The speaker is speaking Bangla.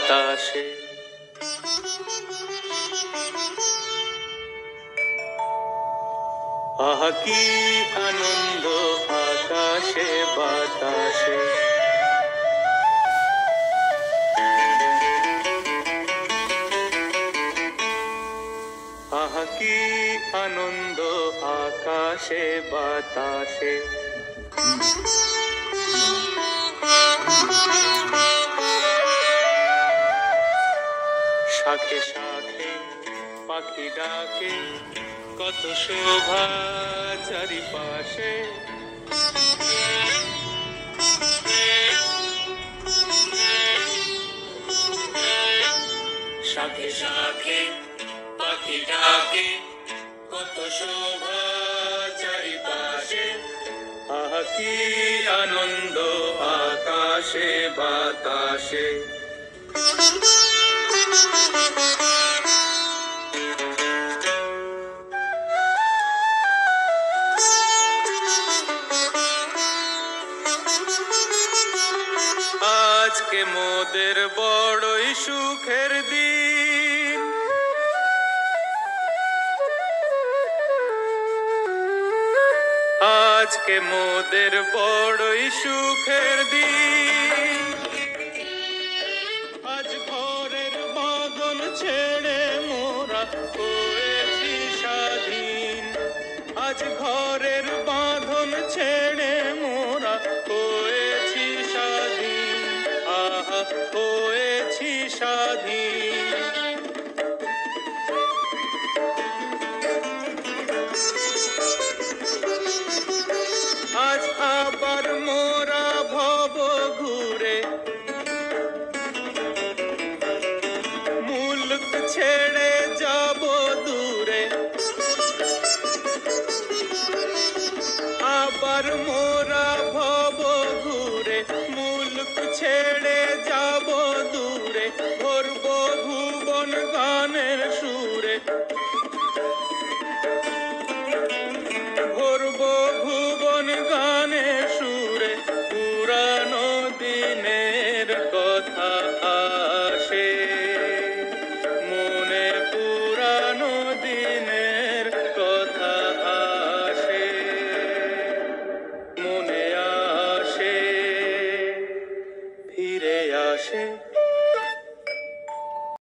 বাতাসে। আহা কি আনন্দ আকাশে বাতাসে। আহা কি আনন্দ আকাশে বাতাসে। শাখে শাখে পাখি ডাকে, কত শোভা চারিপাশে। শাখে শাখে পাখি ডাকে, কত শোভা চারিপাশে। আহা কি আনন্দ আকাশে বাতাসে। আজকে মোদের বড়ই সুখের দিন, আজকে মোদের বড়ই সুখের দিন। আজ ঘরের বাঁধন ছেড়ে মোরা হয়েছি স্বাধীন। আজ ঘরের বাঁধন ছেড়ে মোরা হয়েছি স্বাধীন। আহা হয়েছি স্বাধীন। আজ আবার মোরা ভব ঘুরে মুলক ছেড়ে যাব দূরে। আবার মোরা ভব ঘুরে মুলক ছেড়ে যাব দূরে। ভরব ভুবন গানের সুরে, ভরব ভুবন গানের সুরে। পুরানো দিনের কথা আসে মনে, পুরানো দিনের কথা আসে মনে আসে, ফিরে আসে।